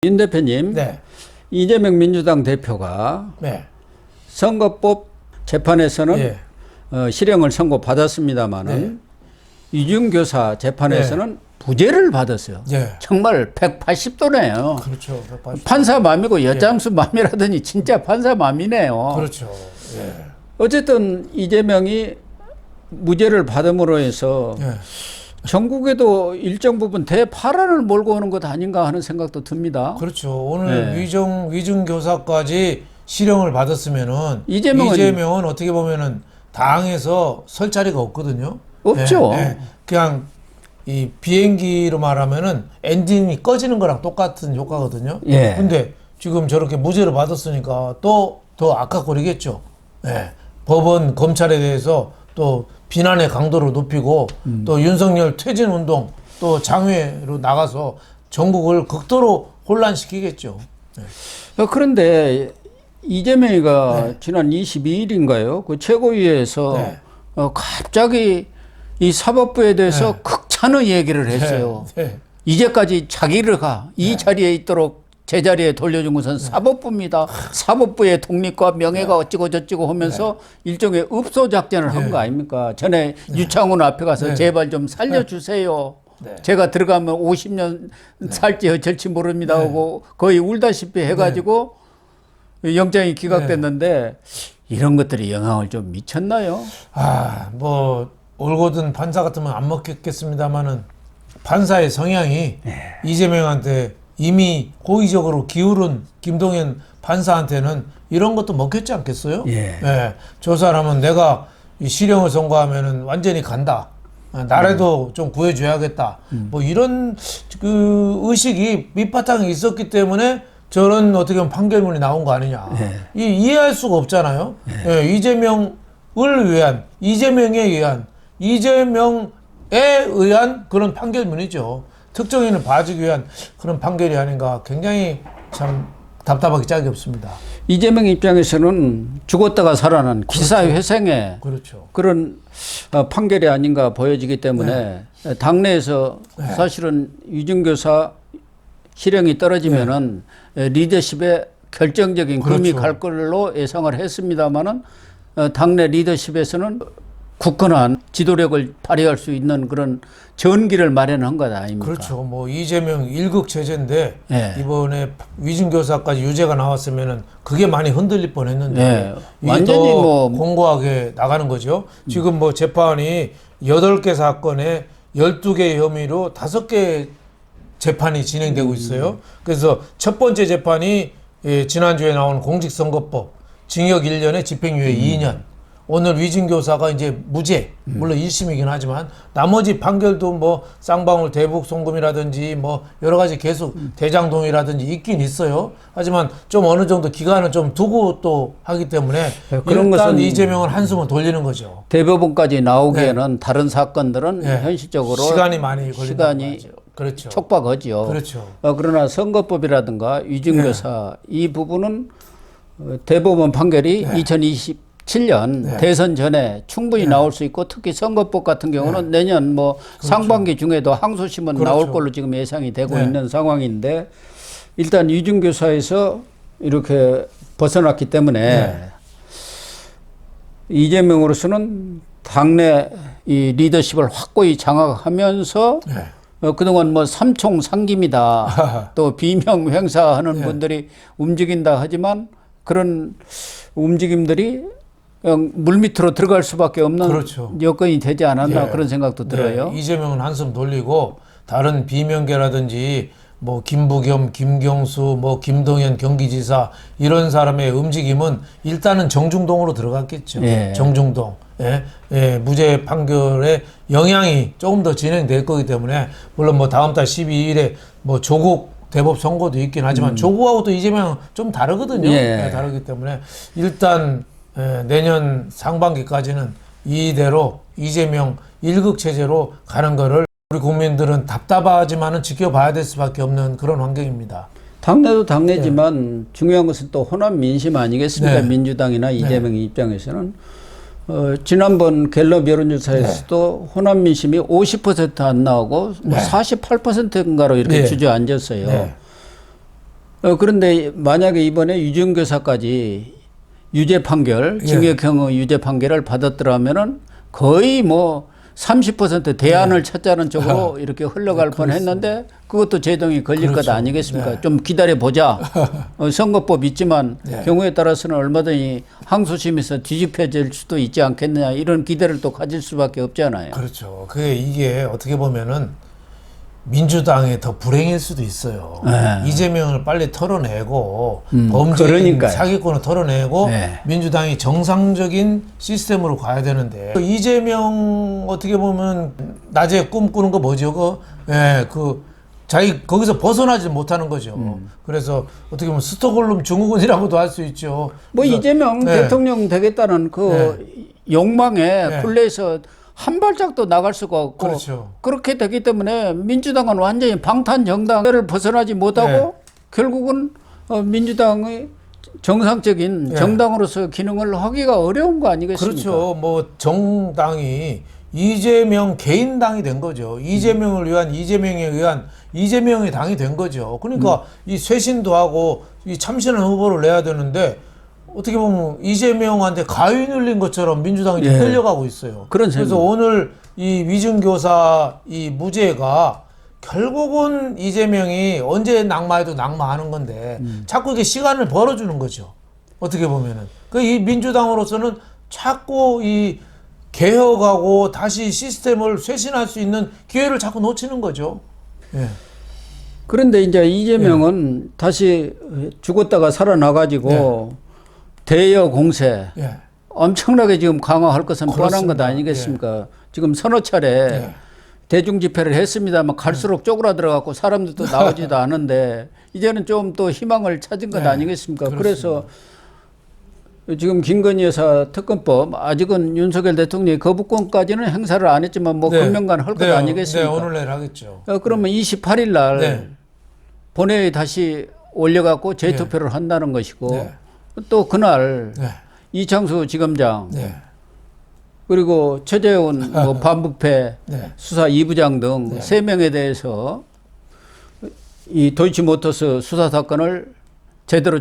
민 대표님, 네. 이재명 민주당 대표가 네. 선거법 재판에서는 예. 실형을 선고받았습니다마는 위중교사 재판에서는 부재를 받았어요. 예. 정말 180도네요. 그렇죠. 180. 판사 맘이고 여장수 맘이라더니 진짜 판사 맘이네요. 그렇죠. 예. 어쨌든 이재명이 무죄를 받음으로 해서 예. 전국에도 일정 부분 대파란을 몰고 오는 것 아닌가 하는 생각도 듭니다. 그렇죠. 오늘 네. 위중 교사까지 실형을 받았으면은 이재명은 어떻게 보면은 당에서 설 자리가 없거든요. 없죠. 예, 예. 그냥 이 비행기로 말하면은 엔진이 꺼지는 거랑 똑같은 효과거든요. 예. 근데 지금 저렇게 무죄를 받았으니까 또 더 악화거리겠죠. 예. 법원 검찰에 대해서 또 비난의 강도를 높이고 또 윤석열 퇴진 운동 또 장외로 나가서 전국을 극도로 혼란시키겠죠. 네. 그런데 이재명이가 지난 22일인가요? 그 최고위에서 네. 갑자기 이 사법부에 대해서 극찬의 얘기를 했어요. 네. 이제까지 자기를 이 자리에 있도록 제자리에 돌려준 것은 사법부입니다. 사법부의 독립과 명예가 어찌고 저찌고 하면서 일종의 읍소 작전을 한 거 아닙니까? 전에 유창훈 앞에 가서 제발 좀 살려주세요. 제가 들어가면 50년 살지 어쩔지 모릅니다 하고 거의 울다시피 해가지고 영장이 기각됐는데 이런 것들이 영향을 좀 미쳤나요? 뭐 올고든 판사 같으면 안 먹겠습니다만은 판사의 성향이 이재명한테 이미 고의적으로 기울은 김동연 판사한테는 이런 것도 먹혔지 않겠어요? 예. 저 사람은 내가 이 실형을 선고하면은 완전히 간다. 나라도 좀 구해줘야겠다. 뭐 이런 그 의식이 밑바탕에 있었기 때문에 저런 어떻게 보면 판결문이 나온 거 아니냐. 이해할 수가 없잖아요. 예. 이재명에 의한 그런 판결문이죠. 특정인을 봐주기 위한 그런 판결이 아닌가 굉장히 참 답답하기 짝이 없습니다. 이재명 입장에서는 죽었다가 살아난 기사회생의 그렇죠. 그런 판결이 아닌가 보여지기 때문에 당내에서 사실은 위중교사 실형이 떨어지면은 리더십에 결정적인 금이 갈 걸로 예상을 했습니다마는 당내 리더십에서는 굳건한 지도력을 발휘할 수 있는 그런 전기를 마련한 것 아닙니까? 그렇죠. 뭐 이재명 1급 체제인데 이번에 위중교사까지 유죄가 나왔으면은 그게 많이 흔들릴 뻔했는데 완전히 뭐 공고하게 나가는 거죠. 지금 뭐 재판이 8개 사건에 12개 혐의로 5개 재판이 진행되고 있어요. 그래서 첫 번째 재판이 지난주에 나온 공직선거법 징역 1년에 집행유예 2년. 오늘 위중교사가 이제 무죄, 물론 1심이긴 하지만 나머지 판결도 뭐 쌍방울 대북 송금이라든지 뭐 여러 가지 계속 대장동이라든지 있긴 있어요. 하지만 좀 어느 정도 기간을 좀 두고 또 하기 때문에 그런 일단 것은 이재명은 한숨을 돌리는 거죠. 대법원까지 나오기에는 다른 사건들은 현실적으로 시간이 많이 걸린다고 그렇죠. 촉박하죠. 그렇죠. 그러나 선거법이라든가 위중교사 이 부분은 대법원 판결이 2027년 대선 전에 충분히 나올 수 있고 특히 선거법 같은 경우는 내년 뭐 상반기 중에도 항소심은 나올 걸로 지금 예상이 되고 있는 상황인데 일단 위중교사에서 이렇게 벗어났기 때문에 이재명으로서는 당내 이 리더십을 확고히 장악하면서 그동안 뭐 삼총상김이다 또 비명 행사하는 분들이 움직인다 하지만 그런 움직임들이 물밑으로 들어갈 수밖에 없는 여건이 되지 않았나 그런 생각도 들어요. 이재명은 한숨 돌리고 다른 비명계라든지 뭐 김부겸, 김경수, 뭐 김동연 경기지사 이런 사람의 움직임은 일단은 정중동으로 들어갔겠죠. 정중동. 무죄 판결에 영향이 조금 더 진행될 거기 때문에 물론 뭐 다음 달 12일에 뭐 조국 대법 선고도 있긴 하지만 조국하고 또 이재명은 좀 다르거든요. 다르기 때문에 일단 내년 상반기까지는 이대로 이재명 1급 체제로 가는 거를 우리 국민들은 답답하지만은 지켜봐야 될 수밖에 없는 그런 환경입니다. 당내도 당내지만 중요한 것은 또 호남 민심 아니겠습니까? 민주당이나 이재명 입장에서는 지난번 갤럽 여론조사에서도 호남 민심이 50% 안 나오고 뭐 48%인가로 이렇게 주저앉았어요. 그런데 만약에 이번에 유증교사까지 유죄 판결, 징역형 유죄 판결을 받았더라면은 거의 뭐 30% 대안을 찾자는 쪽으로 이렇게 흘러갈 뻔했는데 그것도 제동이 걸릴 것 아니겠습니까? 좀 기다려 보자. 선거법 있지만 경우에 따라서는 얼마든지 항소심에서 뒤집혀질 수도 있지 않겠느냐 이런 기대를 또 가질 수밖에 없잖아요. 그렇죠. 이게 어떻게 보면은 민주당이 더 불행일 수도 있어요. 이재명을 빨리 털어내고 범죄인 사기꾼을 털어내고 민주당이 정상적인 시스템으로 가야 되는데 이재명 어떻게 보면 낮에 꿈꾸는 거 뭐죠? 자기 거기서 벗어나지 못하는 거죠. 그래서 어떻게 보면 스톡홀름 증후군이라고도 할 수 있죠. 뭐 이재명 대통령 되겠다는 욕망에 굴레에서 한 발짝도 나갈 수가 없고 그렇죠. 그렇게 되기 때문에 민주당은 완전히 방탄 정당을 벗어나지 못하고 결국은 민주당의 정상적인 정당으로서 기능을 하기가 어려운 거 아니겠습니까? 그렇죠. 뭐 정당이 이재명 개인당이 된 거죠. 이재명을 위한 이재명에 의한 이재명의 당이 된 거죠. 그러니까 이 쇄신도 하고 이 참신한 후보를 내야 되는데 어떻게 보면 이재명한테 가위 눌린 것처럼 민주당이 흘려가고 있어요. 그래서 오늘 이 위증교사 이 무죄가 결국은 이재명이 언제 낙마해도 낙마하는 건데 자꾸 이게 시간을 벌어주는 거죠. 어떻게 보면은 이 민주당으로서는 자꾸 이 개혁하고 다시 시스템을 쇄신할 수 있는 기회를 자꾸 놓치는 거죠. 그런데 이제 이재명은 다시 죽었다가 살아나가지고 대여 공세 엄청나게 지금 강화할 것은 뻔한 것 아니겠습니까? 지금 서너 차례 대중 집회를 했습니다만 갈수록 쪼그라들어갖고 사람들도 나오지도 않은데 이제는 좀 또 희망을 찾은 것 아니겠습니까? 그래서 지금 김건희 여사 특검법 아직은 윤석열 대통령이 거부권까지는 행사를 안 했지만 뭐 금명간 할 것 아니겠습니까? 오늘 내일 하겠죠. 그러면 28일 날 본회의 다시 올려갖고 재투표를 한다는 것이고 또 그날 이창수 지검장 그리고 최재훈 뭐 반부패 수사 2부장 등 3명에 대해서 이 도이치모터스 수사 사건을 제대로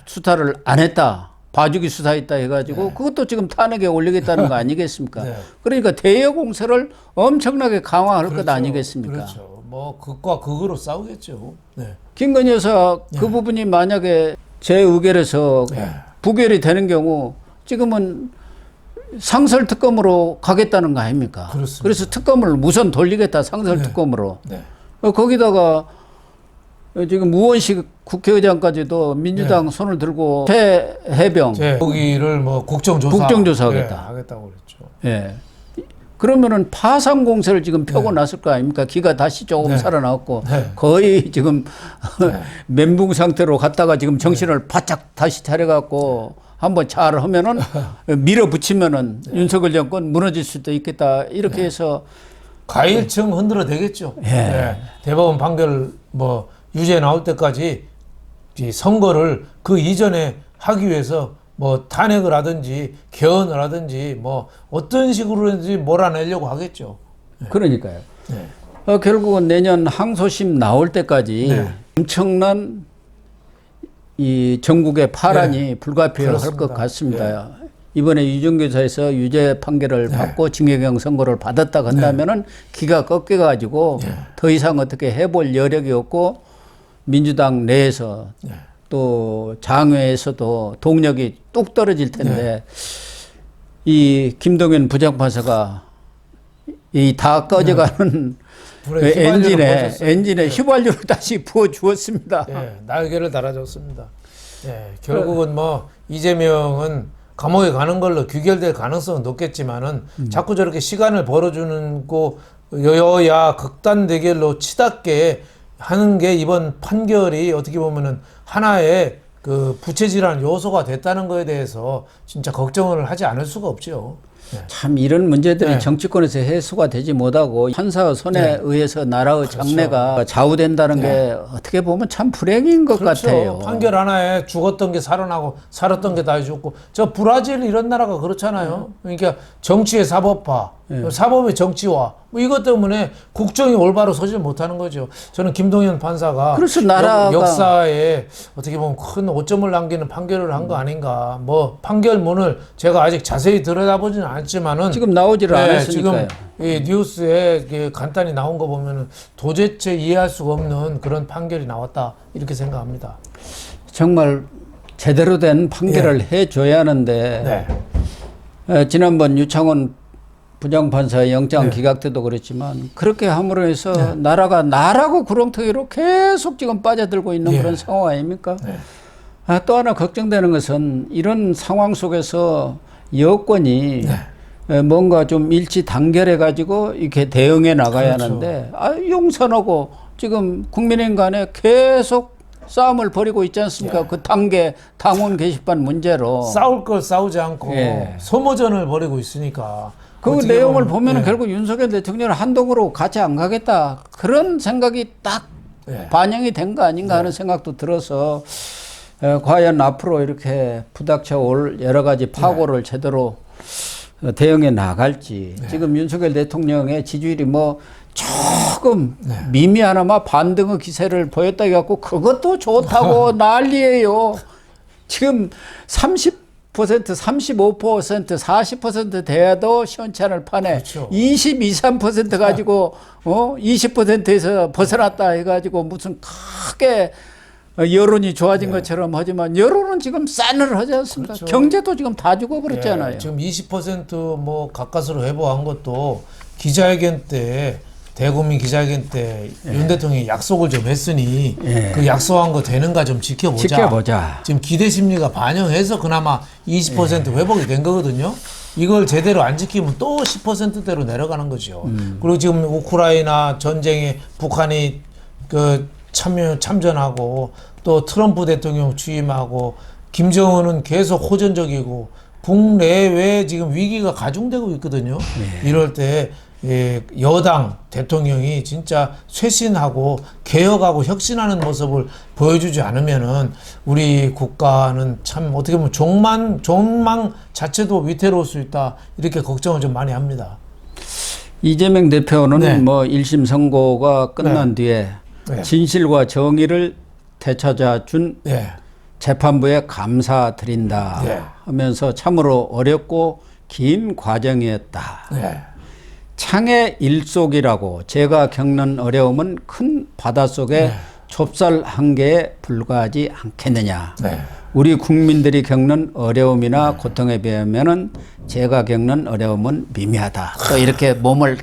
수사를 안 했다. 봐주기 수사했다 해가지고 그것도 지금 탄핵에 올리겠다는 거 아니겠습니까? 그러니까 대여 공세를 엄청나게 강화할 것 아니겠습니까? 그렇죠. 뭐 극과 극으로 싸우겠죠. 김건희 여사 그 부분이 만약에 제 의결에서 부결이 되는 경우 지금은 상설 특검으로 가겠다는 거 아닙니까? 그렇습니다. 그래서 특검을 우선 돌리겠다 상설 특검으로. 거기다가 지금 우원식 국회의장까지도 민주당 손을 들고 최해병 거기를 뭐 국정조사하겠다. 하겠다고 그랬죠. 그러면은 파상 공세를 지금 펴고 났을 거 아닙니까? 기가 다시 조금 살아나왔고 거의 지금 멘붕 상태로 갔다가 지금 정신을 바짝 다시 차려갖고 한번 잘 하면은 밀어붙이면은 윤석열 정권 무너질 수도 있겠다. 이렇게 해서 가일층 흔들어 대겠죠. 대법원 판결 뭐 유죄 나올 때까지 이 선거를 그 이전에 하기 위해서 뭐 탄핵을 하든지 개헌을 하든지 뭐 어떤 식으로든지 몰아내려고 하겠죠. 그러니까요. 결국은 내년 항소심 나올 때까지 엄청난 이 전국의 파란이 불가피할 것 같습니다. 이번에 유증교사에서 유죄 판결을 받고 징역형 선고를 받았다 한다면은 기가 꺾여가지고 더 이상 어떻게 해볼 여력이 없고 민주당 내에서 또 장외에서도 동력이 뚝 떨어질 텐데 이 김동연 부장판사가 이 다 꺼져가는 엔진에 휘발유를 다시 부어 주었습니다. 날개를 달아줬습니다. 결국은 뭐 이재명은 감옥에 가는 걸로 귀결될 가능성은 높겠지만은 자꾸 저렇게 시간을 벌어주는 거 여야 극단 대결로 치닫게 하는 게 이번 판결이 어떻게 보면은 하나의 그 부채질한 요소가 됐다는 거에 대해서 진짜 걱정을 하지 않을 수가 없죠. 참 이런 문제들이 정치권에서 해소가 되지 못하고 판사 손에 의해서 나라의 장래가 좌우된다는 게 어떻게 보면 참 불행인 것 같아요. 판결 하나에 죽었던 게 살아나고 살았던 게 다시 죽고 저 브라질 이런 나라가 그렇잖아요. 그러니까 정치의 사법화 사법의 정치화 뭐 이것 때문에 국정이 올바로 서질 못하는 거죠. 저는 김동연 판사가 그래서 나라가 역사에 어떻게 보면 큰 오점을 남기는 판결을 한 거 아닌가. 뭐 판결문을 제가 아직 자세히 들여다보지는 않지만은 지금 나오지를 않았으니까요. 지금 이 뉴스에 간단히 나온 거 보면은 도대체 이해할 수가 없는 그런 판결이 나왔다 이렇게 생각합니다. 정말 제대로 된 판결을 해줘야 하는데 지난번 유창원 부장판사의 영장 기각 때도 그랬지만 그렇게 함으로 해서 나라가 나라고 구렁텅이로 계속 지금 빠져들고 있는 그런 상황 아닙니까? 또 하나 걱정되는 것은 이런 상황 속에서 여권이 뭔가 좀 일치 단결해 가지고 이렇게 대응해 나가야 하는데 용산하고 지금 국민의힘 간에 계속 싸움을 벌이고 있지 않습니까? 그 당계 당원 게시판 문제로 싸울 걸 싸우지 않고 소모전을 벌이고 있으니까 그 내용을 보면은 결국 윤석열 대통령을 한동으로 같이 안 가겠다 그런 생각이 딱 반영이 된 거 아닌가 하는 생각도 들어서 과연 앞으로 이렇게 부닥쳐 올 여러 가지 파고를 제대로 대응해 나갈지 지금 윤석열 대통령의 지지율이 뭐 조금 미미하나마 반등의 기세를 보였다 해갖고 그것도 좋다고 난리예요. 지금 30% 35%, 40% 돼야도 시원치 않을 판에 그렇죠. 22, 3% 가지고 20%에서 벗어났다 해가지고 무슨 크게 여론이 좋아진 것처럼 하지만 여론은 지금 싸늘하지 않습니까? 그렇죠. 경제도 지금 다 죽어버렸잖아요. 지금 20%뭐 가까스로 회복한 것도 기자회견 때 대국민 기자회견 때 윤 대통령이 약속을 좀 했으니 그 약속한 거 되는가 좀 지켜보자. 지금 기대 심리가 반영해서 그나마 20% 회복이 된 거거든요. 이걸 제대로 안 지키면 또 10%대로 내려가는 거죠. 그리고 지금 우크라이나 전쟁에 북한이 참전하고 또 트럼프 대통령 취임하고 김정은은 계속 호전적이고 북내외 지금 위기가 가중되고 있거든요. 이럴 때 여당 대통령이 진짜 쇄신하고 개혁하고 혁신하는 모습을 보여주지 않으면은 우리 국가는 참 어떻게 보면 존망 자체도 위태로울 수 있다 이렇게 걱정을 좀 많이 합니다. 이재명 대표는 뭐 1심 선고가 끝난 뒤에 진실과 정의를 되찾아준 재판부에 감사드린다 하면서 참으로 어렵고 긴 과정이었다. 창의 일속이라고 제가 겪는 어려움은 큰 바닷속에 좁쌀 한 개에 불과하지 않겠느냐. 우리 국민들이 겪는 어려움이나 고통에 비하면은 제가 겪는 어려움은 미미하다. 또 이렇게 몸을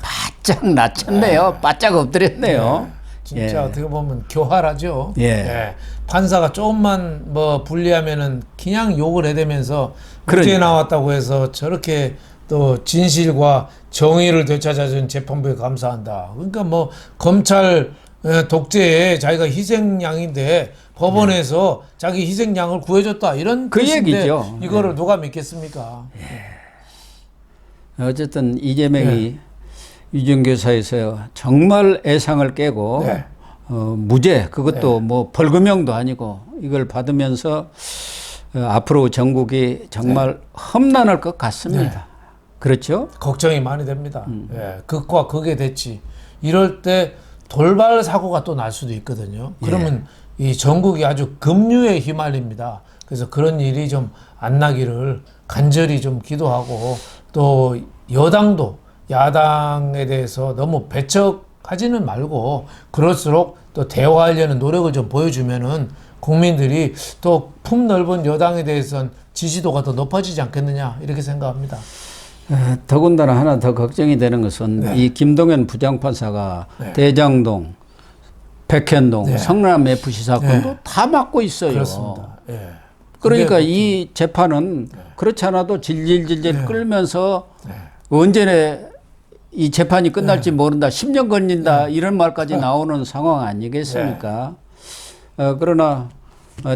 바짝 낮췄네요. 바짝 엎드렸네요. 진짜 어떻게 보면 교활하죠. 판사가 조금만 뭐 불리하면은 그냥 욕을 해대면서 무죄 나왔다고 해서 저렇게 또 진실과 정의를 되찾아준 재판부에 감사한다. 그러니까 뭐 검찰 독재에 자기가 희생양인데 법원에서 자기 희생양을 구해줬다 이런 그 뜻인데 얘기죠. 이거를 누가 믿겠습니까? 어쨌든 이재명이 위증교사에서 정말 애상을 깨고 무죄 그것도 뭐 벌금형도 아니고 이걸 받으면서 앞으로 전국이 정말 험난할 것 같습니다. 그렇죠? 걱정이 많이 됩니다. 극과 극의 대치. 이럴 때 돌발 사고가 또 날 수도 있거든요. 그러면 이 전국이 아주 급류에 휘말립니다. 그래서 그런 일이 좀 안 나기를 간절히 좀 기도하고 또 여당도 야당에 대해서 너무 배척하지는 말고 그럴수록 또 대화하려는 노력을 좀 보여주면은 국민들이 또 품 넓은 여당에 대해서는 지지도가 더 높아지지 않겠느냐 이렇게 생각합니다. 더군다나 하나 더 걱정이 되는 것은 이 김동연 부장판사가 대장동, 백현동, 성남 FC 사건도 다 맡고 있어요. 그렇습니다. 그러니까 이 재판은 그렇지 않아도 질질질질 끌면서 언제 이 재판이 끝날지 모른다, 10년 걸린다 이런 말까지 나오는 상황 아니겠습니까? 그러나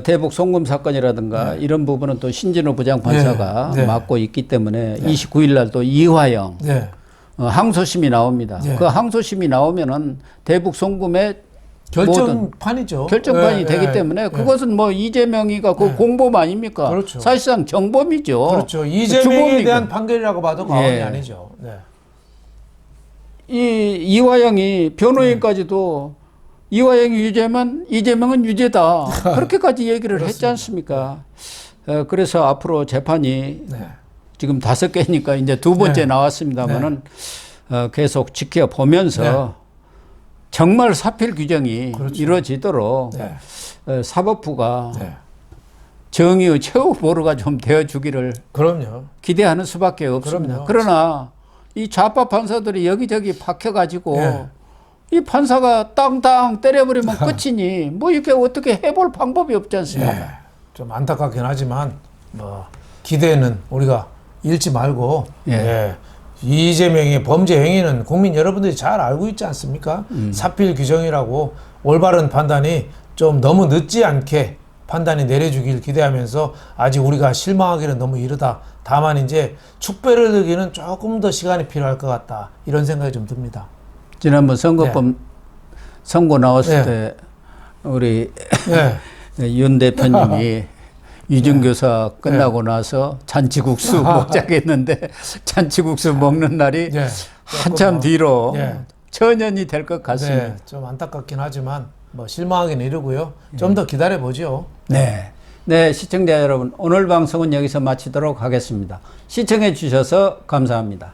대북 송금 사건이라든가 이런 부분은 또 신진호 부장판사가 맡고 있기 때문에 29일 날 또 이화영 항소심이 나옵니다. 그 항소심이 나오면은 대북 송금의 결정판이죠. 결정판이 되기 때문에 그것은 뭐 이재명이가 그 공범 아닙니까? 그렇죠. 사실상 정범이죠. 그렇죠. 이재명에 대한 판결이라고 봐도 과언이 아니죠. 네. 이화영이 변호인까지도 이화영이 유죄면 이재명은 유죄다. 그렇게까지 얘기를 했지 않습니까? 그래서 앞으로 재판이 지금 5개니까 이제 2번째 나왔습니다만은 계속 지켜보면서 정말 사필 규정이 이루어지도록 사법부가 정의의 최후 보루가 좀 되어주기를 기대하는 수밖에 없습니다. 그러나 이 좌파 판사들이 여기저기 박혀가지고 이 판사가 땅땅 때려버리면 끝이니 뭐 이렇게 어떻게 해볼 방법이 없지 않습니까? 좀 안타깝긴 하지만 뭐 기대는 우리가 잃지 말고 이재명의 범죄 행위는 국민 여러분들이 잘 알고 있지 않습니까? 사필 규정이라고 올바른 판단이 좀 너무 늦지 않게 판단이 내려주길 기대하면서 아직 우리가 실망하기는 너무 이르다. 다만 이제 축배를 들기는 조금 더 시간이 필요할 것 같다. 이런 생각이 좀 듭니다. 지난번 선거법 선고 나왔을 때 우리 윤 대표님이 위중교사 끝나고 나서 잔치국수 먹자고 했는데 잔치국수 먹는 날이 한참 뒤로 천연이 될 것 같습니다. 좀 안타깝긴 하지만 뭐 실망하기는 이르고요. 좀 더 기다려보죠. 네, 시청자 여러분 오늘 방송은 여기서 마치도록 하겠습니다. 시청해 주셔서 감사합니다.